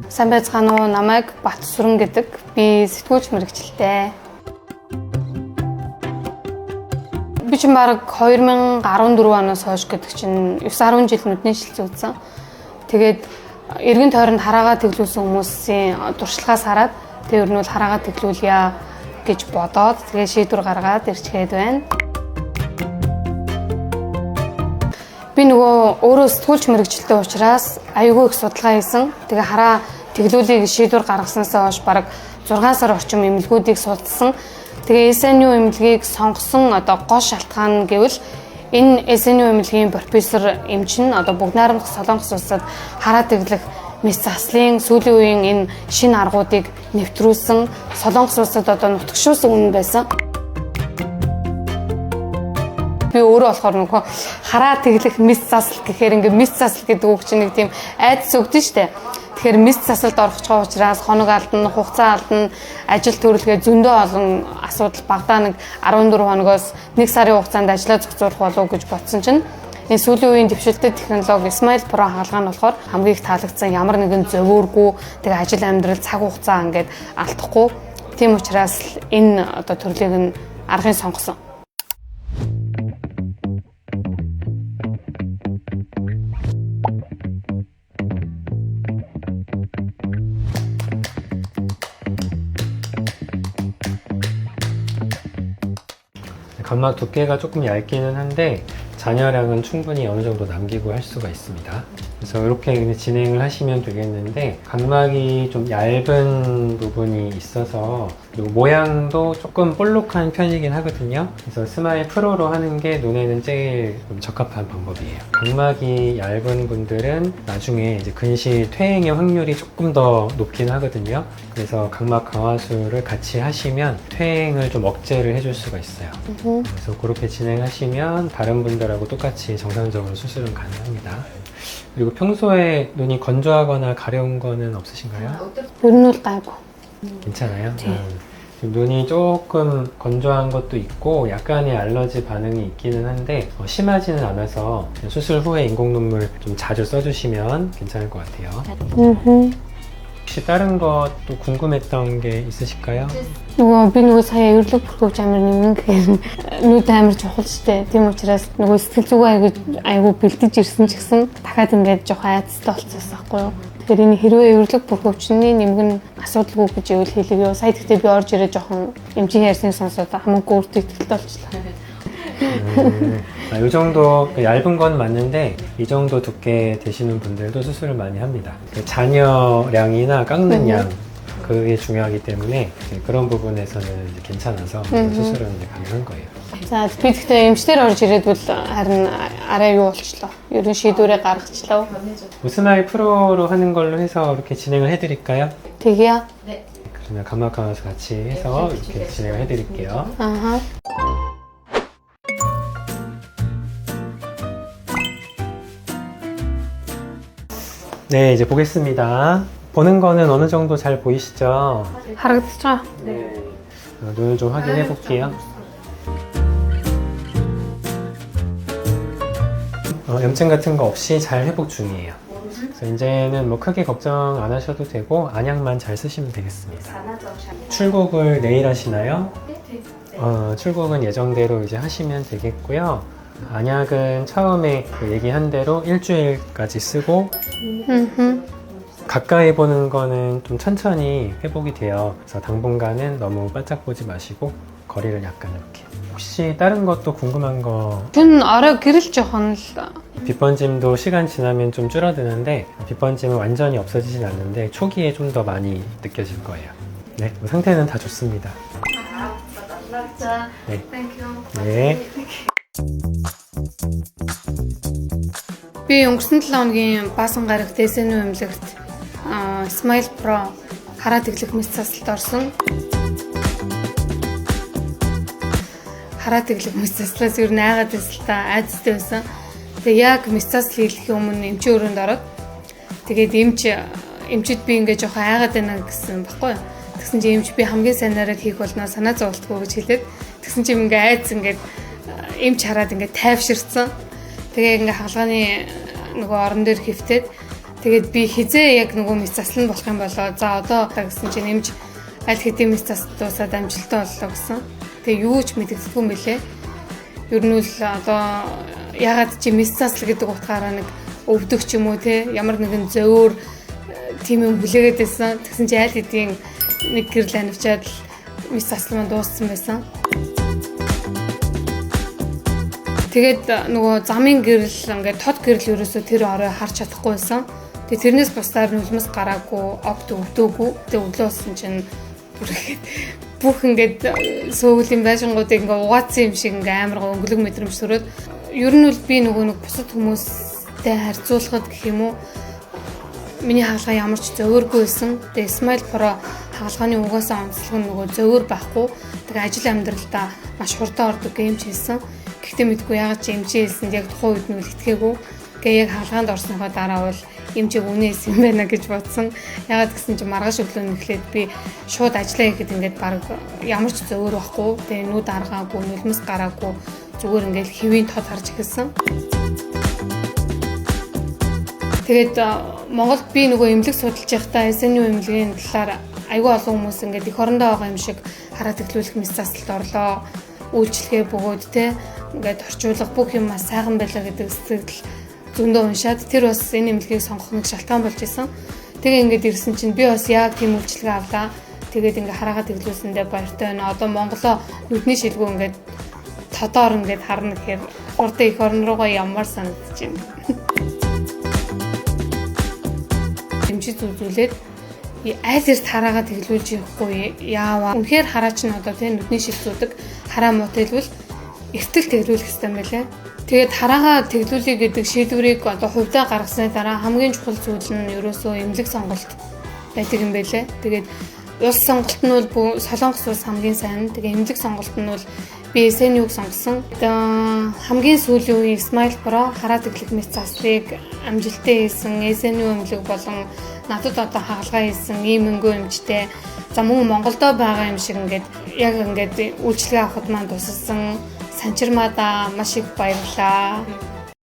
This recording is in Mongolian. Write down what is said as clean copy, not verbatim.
Сайн байцгаана уу? Намайг Батсүрэн гэдэг. Би сэтгүүлч мэргэжилтэй. Би чинь баг 2014 оноос хойш гэдэг чинь 9-10 жил нүдний шилжиж үзсэн. Тэгээд эргэн тойронд хараагаа тэглүүлсэн хүмүүсийн туршлагаас хараад тэр нь бол хараагаа тэглүүлье гэж бодоод тэгээд шийдвэр гаргаад ирчгээд байна. Би нөгөө өөрөө сэтгүүлч мэргэжилтэй учраас аюулгүй их судалгаа хийсэн. Тэгээ хараа тэглүүлийг шийдвэр гаргаснаас хойш бараг 6 сар орчим эмнэлгүүдийг судалсан. Тэгээ SNU эмнэлгийг сонгосон гол шалтгаан гэвэл энэ SNU эмнэлгийн профессор эмчин бүгд найрамдах Солонгос улсад хараа тэглэх мэс заслын сүүлийн үеийн энэ шинэ аргуудыг нэвтрүүлсэн Солонгос улсад нутагшуулсан үнэн байсан. Би өөрөө болохоор нөгөө хараа тэглэх мэс засал гэхээр ингээ мэс засал гэдэг үг чинь нэг тийм айдас үгдэн штэ. Тэгэхээр мэс засалд орох байгаа учраас хоног алдна, хугацаа алдна, ажил төрөлхөө зөндөө олон асуудал багадаа нэг 14 хоногоос 1 сарын хугацаанд ажиллаа зохицуулах болов гэж бодсон чинь энэ сүүлийн үеийн дэвшилтэт технологи Smile Pro хаалгаа нь болохоор хамгийн их таалагдсан ямар нэгэн зөвөөргүй тэгээ ажил амьдрал цаг хугацаа ингээд алдахгүй. Тийм учраас энэ төрлийг нь аргыг сонгосон. 각막 두께가 조금 얇기는 한데 잔여량은 충분히 어느 정도 남기고 할 수가 있습니다. 그래서 이렇게 진행을 하시면 되겠는데 각막이 좀 얇은 부분이 있어서 그리고 모양도 조금 볼록한 편이긴 하거든요. 그래서 스마일 프로로 하는 게 눈에는 제일 좀 적합한 방법이에요. 각막이 얇은 분들은 나중에 이제 근시 퇴행의 확률이 조금 더 높긴 하거든요. 그래서 각막 강화술을 같이 하시면 퇴행을 좀 억제를 해줄 수가 있어요. 그래서 그렇게 진행하시면 다른 분들하고 똑같이 정상적으로 수술은 가능합니다. 그리고 평소에 눈이 건조하거나 가려운 거는 없으신가요? 눈을 깔고. 괜찮아요? 네. 눈이 조금 건조한 것도 있고 약간의 알러지 반응이 있기는 한데 심하지는 않아서 수술 후에 인공눈물 좀 자주 써주시면 괜찮을 것 같아요. 혹시 다른 것도 궁금했던 게 있으실까요? Би нөгөө сая эвэрлэг бүрхүүч амар нэмэн гэхээр нүд амар чухал штэ. Тийм учраас нөгөө сэтгэл зүгээ айгу бэлдэж ирсэн ч гэсэн дахиад ингээд жоох айцтай болчихсон байхгүй юу? Тэгэхээр энэ хэрвээ эвэрлэг бүрхүүчний нэмгэн асуудалгүй гэж ивэл хэлээгүй. Сая тэгтээ би орж ирээ жоохон эмчийн ярьсныг сонсоод хамаагүй өөртөө ихтэй болчихлоо. 이 정도 얇은 건 맞는데 이 정도 두께 되시는 분들도 수술을 많이 합니다. 잔여량이나 깎는 양 그게 중요하기 때문에 그런 부분에서는 이제 괜찮아서 수술은 이제 가능한 거예요. За би тэгтээ эмчтэр орж ирээдвэл харин арай юу болчлоо. ерөн шийдвэрээ гаргачлаа. 스마일 프로로 하는 걸로 해서 이렇게 진행을 해드릴까요? 되게요? 네. 그러면 각막 강화술 같이 해서 이렇게 진행을 해드릴게요. 아하. 네, 이제 보겠습니다. 보는 거는 어느 정도 잘 보이시죠? харагдчихаа. 네. 눈을 좀 확인해 볼게요. 염증 같은 거 없이 잘 회복 중이에요. 그래서 이제는 뭐 크게 걱정 안 하셔도 되고 안약만 잘 쓰시면 되겠습니다. 출국을 내일 하시나요? 출국은 예정대로 이제 하시면 되겠고요. 안약은 처음에 얘기한 대로 일주일까지 쓰고 가까이 보는 거는 좀 천천히 회복이 돼요. 그래서 당분간은 너무 바짝 보지 마시고 거리를 약간 이렇게. 혹시 다른 것도 궁금한 거? 전 арай гэрэл жоохон л 빗번짐도 시간 지나면 좀 줄어드는데 빗번짐은 완전히 없어지진 않는데 초기에 좀 더 많이 느껴질 거예요. 네, 상태는 다 좋습니다. 네. 네. Би өнгөрсөн 7 хоногийн баасан гарагт SNU эмнэлэгт Smile Pro хараа тэглэх мэс засалд орсон. Хараа тэглэх мэс заслаас юу наагаад байсан та айцтай байсан. Тэгээ яг мэс засал хийх өмнө эмчийн өрөөнд ороод тэгээд эмчид би ингээ жоохон айгаад байна гэсэн баггүй. Тэгсэн чинь эмч би хамгийн сайнаараа хийх болно санаа зовлтгүй гэж хэлээд тэгсэн чинь ингээ айц ингээ эмч хараад ингээд тайвширсан. Тэгээ ингээд хаалганы нөгөө орон дээр хөвтөөд тэгээд би хизээ яг нөгөө мэс заслан болох юм болоо. За одоо гэсэн чинь эмч аль хэдийн мэс зас дуусаад амжилттай боллоо гэсэн. Тэгээ юу ч мэдэгдэхгүй юм бэлээ. Ер нь л одоо ягаад чи мэс засал гэдэг утгаараа нэг өвдөх ч юм уу те ямар нэгэн зөөр тийм юм хүлээгээд байсан. Тэгсэн чи аль хэдийн нэг гэрэл анивчаад мэс засал маань дууссан байсан. Тэгээд нөгөө замын гэрэл ингээд тод гэрэл ерөөсөө тэр орой харж чадахгүй байсан. Тэгээд тэрнээс бусдаар нулимс гараагүй, огт өвдөөгүй. Тэгээд өглөөсөн чинь бүх ингээд сөүлийн байшингуудыг ингээд угаацсан юм шиг ингээд амар өнгөлөг мэдрэмж төрөөд ер нь бол би нөгөө нэг бусад хүмүүстэй харьцуулахад гэх юм уу миний хаалга ямар ч зөөргүй байсан. Тэгээ Smile Pro хаалганы угаасаа онцлог нь нөгөө зөөр байхгүй. Тэгээ ажил амьдралдаа маш хурдан ордог гэмч хийсэн. Гэхдээ мэдгүй ягаад чи эмчээ хэлсэнд яг тухайн үед нь үлдэхгээгүй. Тэгээ яг хаалгаанд орсныхоо дараа бол эмчээг үнэ хэлсэн юм байна гэж бодсон. Ягаад гэсэн чи маргааш өглөө нэхлээд би шууд ажиллаа хийхэд ингээд баг ямар ч зөөр байхгүй. Тэгээ нүд аргаагүй, нулимс гараагүй зүгээр ингээд хэвийн тод харж эхэлсэн. Тэгээд Монголд би нөгөө эмнэлэг судалж байхдаа SNU эмнэлгийн талаар айгүй олон хүмүүс ингээд эх орондоо байгаа юм шиг хараад эхлүүлэх мэс засалд орлоо. Үйлчлэгээ бөгөөд те ингээд орчуулга бүх юм маш сайхан байлаа гэдэг сэтгэл зөндөө уншаад тэр бас энэ эмнэлгийг сонгох нэг шалтгаан болж исэн. Тэгээ ингээд ирсэн чинь би бас яг тийм үйлчлэгээ авлаа. Тэгээд ингээд хараагаад эхлүүлсэндээ баяртай байна. Одоо Монголоо нүдний шилгүү ингээд тодоор ингээд харна гэхээр урд эх орн руугаа ямар санагдаж байна. Эмчид үзүүлээд аль эрт хараагаад тэглүүлж явахгүй яаваа. Үнэхээр хараач нь одоо тийм нүдний шилзүүдэг хараа муутай хэлбэл эртэл тэглүүлэх хэрэгтэй юм байлаа. Тэгээд хараагаа тэглүүлэх гэдэг шийдвэрийг одоо хувьдаа гаргасны дараа хамгийн чухал зүйл нь ерөөсөө эмнэлэг сонголт байдаг юм байлаа. Тэгээд улс сонголт нь бол Солонгос улс хамгийн сайн. Тэгээд эмнэлэг сонголт нь бол би SNU-г сонгосон. Хамгийн сүүлийн үеийн Smile Pro хараа тэглэх мэс заслыг амжилттай хийсэн SNU эмнэлэг болон надад одоо хаалгаа хийсэн ийм өнгөө эмчтэй. За мөн Монголдо байгаа юм шиг ингээд яг ингээд үйлчлэгээ авахд маань тусалсан санчирмаада маш их баярлалаа.